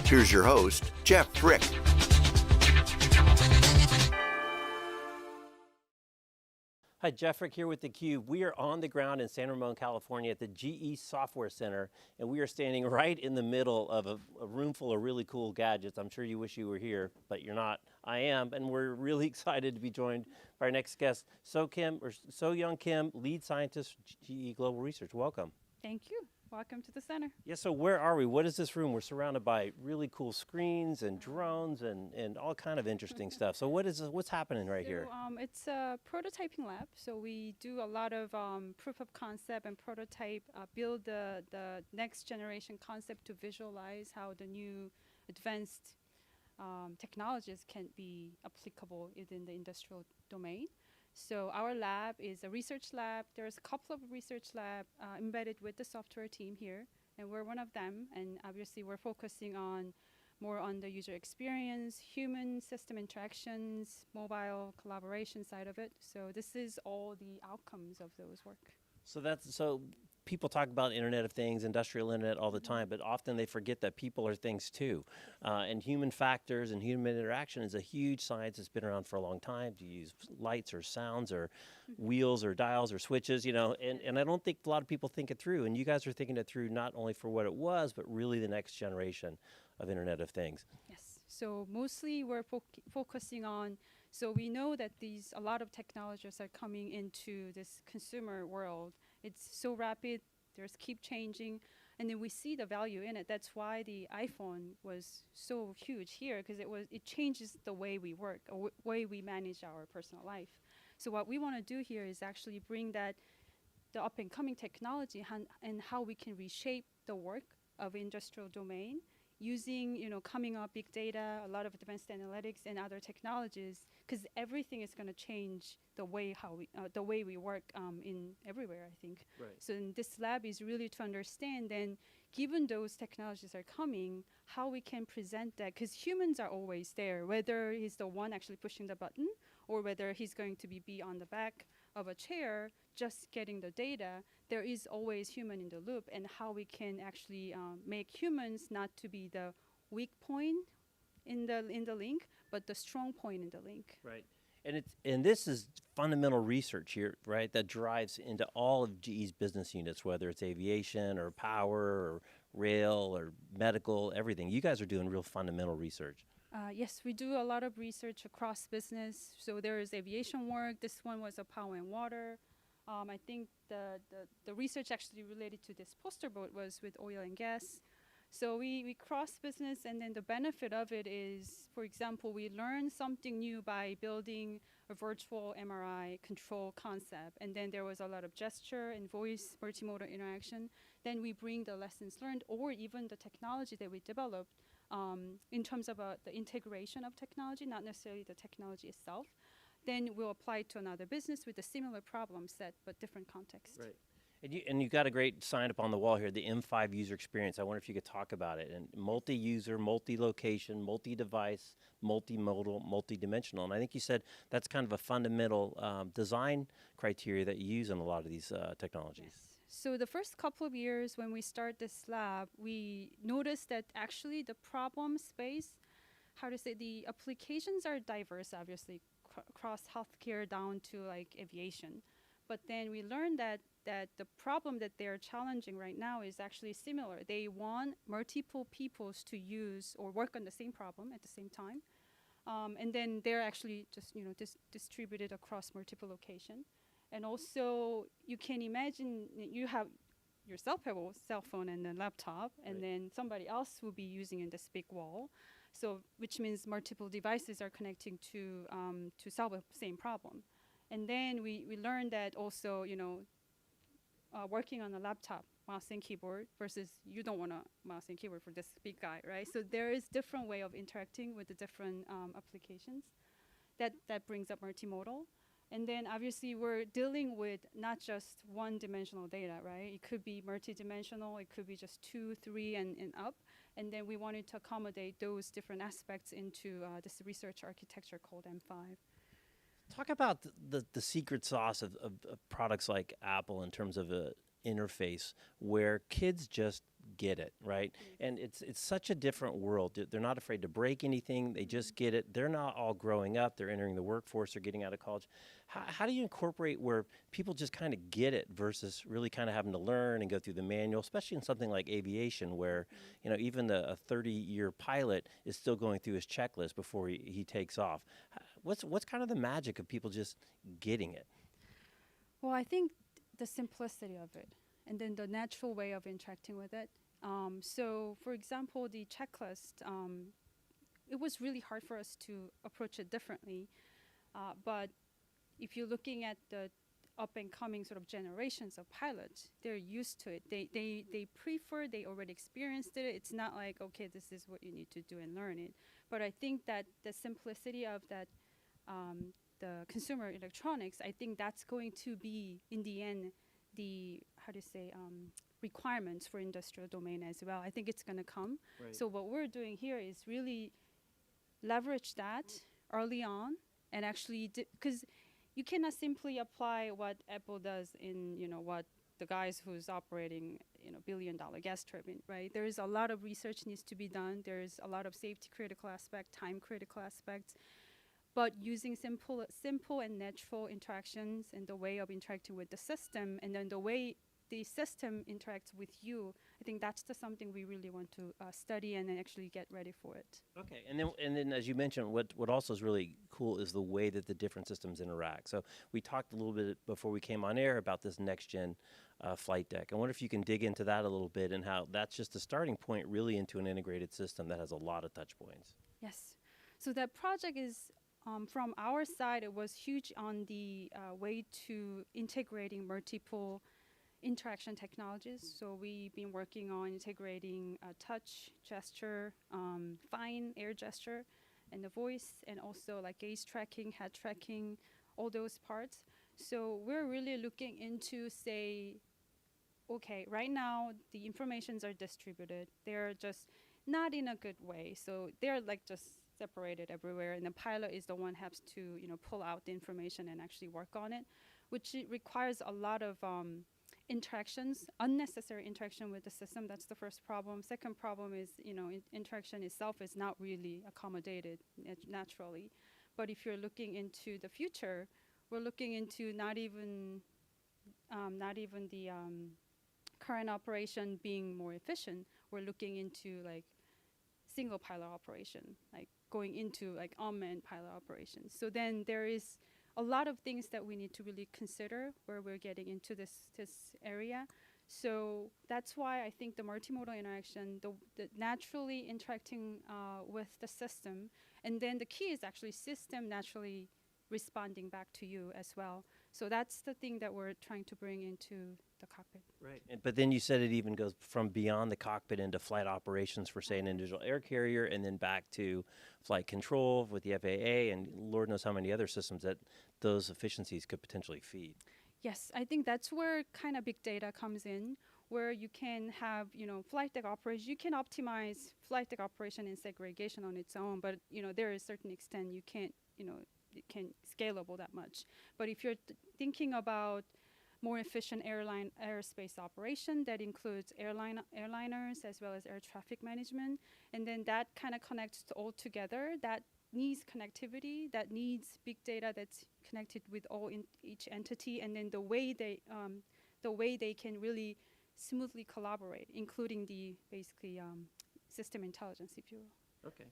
Here's your host, Jeff Frick. Hi, Jeff Frick here with theCUBE. We are on the ground in San Ramon, California at the GE Software Center, and we are standing right in the middle of a room full of really cool gadgets. I'm sure you wish you were here, but you're not. I am, and we're really excited to be joined by our next guest, So-Young Kim, lead scientist, GE Global Research. Welcome. Thank you. Welcome to the center. Yeah, so where are we? What is this room? We're surrounded by really cool screens and drones and all kind of interesting stuff. So what's happening right here? It's a prototyping lab. So we do a lot of proof of concept and prototype, build the next generation concept to visualize how the new advanced technologies can be applicable within the industrial domain. So our lab is a research lab. There's a couple of research labs embedded with the software team here, and we're one of them. And obviously we're focusing more on the user experience, human system interactions, mobile collaboration side of it. So this is all the outcomes of those work. So people talk about Internet of Things, industrial internet all the time, but often they forget that people are things too. And human factors and human interaction is a huge science that's been around for a long time. Do you use lights or sounds or wheels or dials or switches, and I don't think a lot of people think it through. And you guys are thinking it through not only for what it was, but really the next generation of Internet of Things. Yes, so mostly we're focusing on, so we know that a lot of technologies are coming into this consumer world. It's so rapid, keep changing, and then we see the value in it. That's why the iPhone was so huge here, because it changes the way we work, or way we manage our personal life. So what we want to do here is actually bring the up and coming technology and how we can reshape the work of industrial domain using, coming up big data, a lot of advanced analytics and other technologies, because everything is going to change the way we work in everywhere, I think. Right. So in this lab is really to understand, then, given those technologies are coming, how we can present that, because humans are always there, whether he's the one actually pushing the button or whether he's going to be on the back of a chair just getting the data. There is always human in the loop, and how we can actually make humans not to be the weak point in the link, but the strong point in the link. Right. And this is fundamental research here, right, that drives into all of GE's business units, whether it's aviation or power or rail or medical, everything. You guys are doing real fundamental research. Yes, we do a lot of research across business. So there is aviation work. This one was a power and water. I think the research actually related to this poster boat was with oil and gas. So we cross business, and then the benefit of it is, for example, we learn something new by building a virtual MRI control concept, and then there was a lot of gesture and voice multimodal interaction. Then we bring the lessons learned, or even the technology that we developed, in terms of the integration of technology, not necessarily the technology itself. Then we'll apply it to another business with a similar problem set, but different context. Right. And you've got a great sign up on the wall here, the M5 user experience. I wonder if you could talk about it. And multi-user, multi-location, multi-device, multimodal, multi-dimensional. And I think you said that's kind of a fundamental design criteria that you use in a lot of these technologies. Yes. So the first couple of years when we start this lab, we noticed that actually the problem space, the applications are diverse, obviously, across healthcare down to like aviation. But then we learned that the problem that they're challenging right now is actually similar. They want multiple peoples to use or work on the same problem at the same time. And then they're actually just distributed across multiple locations. And also, you can imagine you have yourself have a cell phone and a laptop, and then somebody else will be using in this big wall. So, which means multiple devices are connecting to solve the same problem. And then we learned that also, working on a laptop, mouse and keyboard, versus you don't want a mouse and keyboard for this big guy, right? So there is different way of interacting with the different applications. That brings up multimodal. And then obviously we're dealing with not just one-dimensional data, right? It could be multi-dimensional, it could be just 2, 3, and up. And then we wanted to accommodate those different aspects into this research architecture called M5. Talk about the secret sauce of products like Apple in terms of a interface where kids just get it, right? And it's such a different world. They're not afraid to break anything. They just get it. They're not all growing up. They're entering the workforce or getting out of college. How do you incorporate where people just kind of get it versus really kind of having to learn and go through the manual, especially in something like aviation where, you know, even a 30-year pilot is still going through his checklist before he takes off. What's kind of the magic of people just getting it? Well, I think the simplicity of it and then the natural way of interacting with it. So, for example, the checklist, it was really hard for us to approach it differently. But if you're looking at the up and coming sort of generations of pilots, they're used to it. They prefer, they already experienced it. It's not like, okay, this is what you need to do and learn it. But I think that the simplicity of that, the consumer electronics, I think that's going to be, in the end, the, requirements for industrial domain as well. I think it's going to come. Right. So what we're doing here is really leverage that early on and actually, because you cannot simply apply what Apple does in, you know, what the guys who's operating, you know, billion-dollar gas turbine, right? There is a lot of research needs to be done. There's a lot of safety critical aspect, time critical aspects. But using simple and natural interactions and the way of interacting with the system, and then the way the system interacts with you, I think that's something we really want to study and then actually get ready for it. Okay, and then as you mentioned, what also is really cool is the way that the different systems interact. So we talked a little bit before we came on air about this next gen flight deck. I wonder if you can dig into that a little bit and how that's just a starting point really into an integrated system that has a lot of touch points. Yes, so that project is, from our side, it was huge on the way to integrating multiple interaction technologies. So we've been working on integrating touch, gesture, fine air gesture, and the voice, and also like gaze tracking, head tracking, all those parts. So we're really looking into, say, okay, right now the informations are distributed. They're just not in a good way. So they're like just separated everywhere, and the pilot is the one who has to, you know, pull out the information and actually work on it, which it requires a lot of interactions, unnecessary interaction with the system. That's the first problem. Second problem is, you know, interaction itself is not really accommodated naturally. But if you're looking into the future, we're looking into not even the current operation being more efficient. We're looking into like single pilot operation, like going into like unmanned pilot operations. So then there is a lot of things that we need to really consider where we're getting into this area. So that's why I think the multimodal interaction, the naturally interacting with the system, and then the key is actually system naturally responding back to you as well. So that's the thing that we're trying to bring into the cockpit. Right. But then you said it even goes from beyond the cockpit into flight operations for, say, an individual air carrier, and then back to flight control with the FAA, and Lord knows how many other systems that those efficiencies could potentially feed. Yes, I think that's where kind of big data comes in, where you can have, you know, flight deck operation. You can optimize flight deck operation and segregation on its own, but, you know, there is a certain extent you can't, you know, it can't scalable that much. But if you're thinking about more efficient airspace operation, that includes airliners as well as air traffic management, and then that kind of connects all together. That needs connectivity, that needs big data that's connected with each entity, and then the way they can really smoothly collaborate, including the basically system intelligence, if you will. Okay.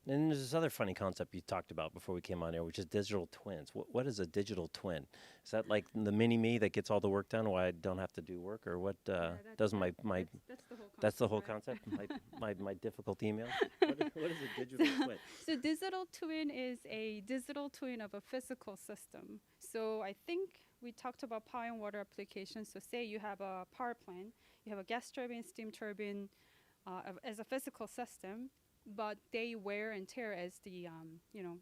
And there's this other funny concept you talked about before we came on air, which is digital twins. What is a digital twin? Is that like the mini-me that gets all the work done while I don't have to do work, or what does my that's the whole concept, my difficult email? What is a digital twin? So digital twin is a digital twin of a physical system. So I think we talked about power and water applications. So say you have a power plant, you have a gas turbine, steam turbine as a physical system, but they wear and tear as the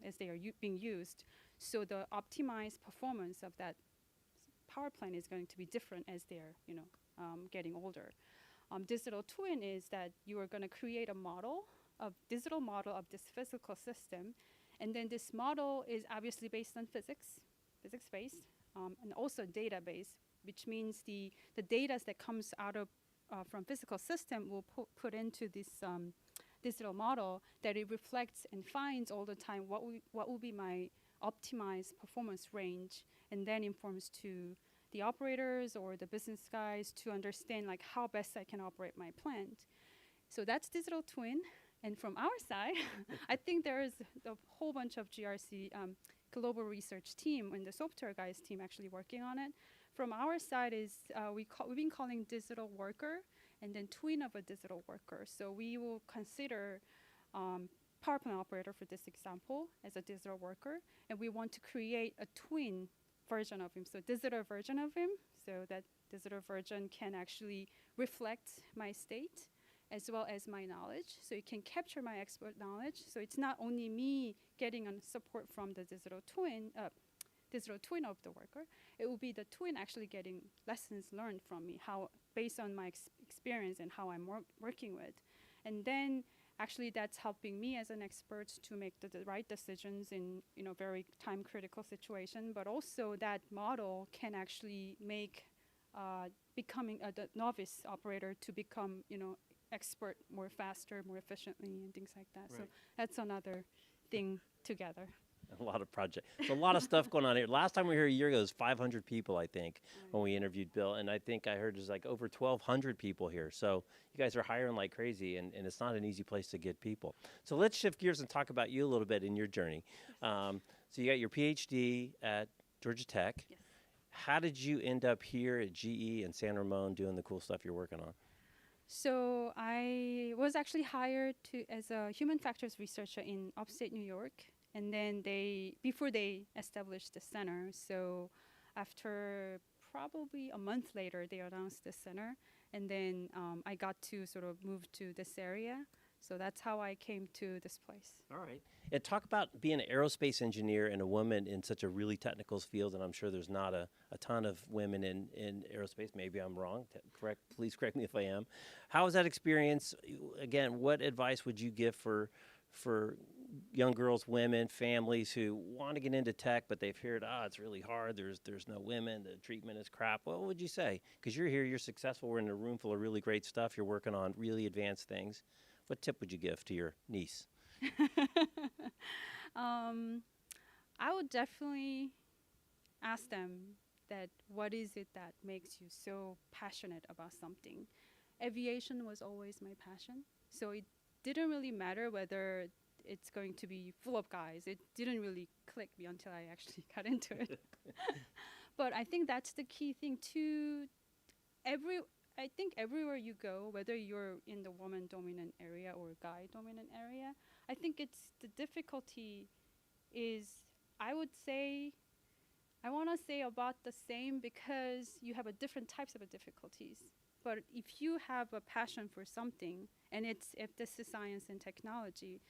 as they are being used. So the optimized performance of that power plant is going to be different as they're getting older. Digital twin is that you are going to create a digital model of this physical system, and then this model is obviously based on physics-based, and also database, which means the data that comes out of from physical system will put into this digital model, that it reflects and finds all the time what will be my optimized performance range, and then informs to the operators or the business guys to understand like how best I can operate my plant. So that's digital twin. And from our side, I think there is a whole bunch of GRC global research team and the software guys team actually working on it. From our side is we've been calling digital worker and then twin of a digital worker. So we will consider power plant operator for this example as a digital worker, and we want to create a twin version of him, so digital version of him, so that digital version can actually reflect my state as well as my knowledge. So it can capture my expert knowledge. So it's not only me getting support from the digital twin of the worker. It will be the twin actually getting lessons learned from me, how based on my experience and how I'm working with. And then actually that's helping me as an expert to make the right decisions in very time critical situation, but also that model can actually make becoming the novice operator to become expert more faster, more efficiently, and things like that. Right. So that's another thing together. A lot of projects. There's a lot of stuff going on here. Last time we were here a year ago, it was 500 people, I think, when we interviewed Bill. And I think I heard there's like over 1,200 people here. So you guys are hiring like crazy, and it's not an easy place to get people. So let's shift gears and talk about you a little bit in your journey. So you got your PhD at Georgia Tech. Yes. How did you end up here at GE and San Ramon doing the cool stuff you're working on? So I was actually hired as a human factors researcher in upstate New York. And then before they established the center, so after probably a month later, they announced the center. And then I got to sort of move to this area. So that's how I came to this place. All right. And talk about being an aerospace engineer and a woman in such a really technical field, and I'm sure there's not a ton of women in aerospace. Maybe I'm wrong. Please correct me if I am. How was that experience? Again, what advice would you give for young girls, women, families who want to get into tech, but they've heard, it's really hard, there's no women, the treatment is crap? What would you say? Because you're here, you're successful, we're in a room full of really great stuff, you're working on really advanced things. What tip would you give to your niece? I would definitely ask them that what is it that makes you so passionate about something. Aviation was always my passion, so it didn't really matter whether it's going to be full of guys. It didn't really click me until I actually got into it. But I think that's the key thing too. I think everywhere you go, whether you're in the woman-dominant area or guy-dominant area, I think the difficulty is, I want to say about the same, because you have different types of difficulties. But if you have a passion for something, and if this is science and technology,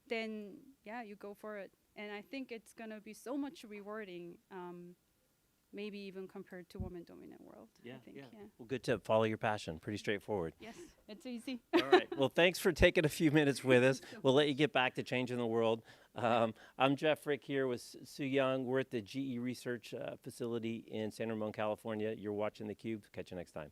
then yeah, you go for it. And I think it's going to be so much rewarding, maybe even compared to woman-dominant world. Yeah, I think, yeah. Well, good tip. Follow your passion. Pretty straightforward. Yes, it's easy. All right. Well, thanks for taking a few minutes with us. We'll let you get back to changing the world. I'm Jeff Frick here with Sue Young. We're at the GE Research Facility in San Ramon, California. You're watching theCUBE. Catch you next time.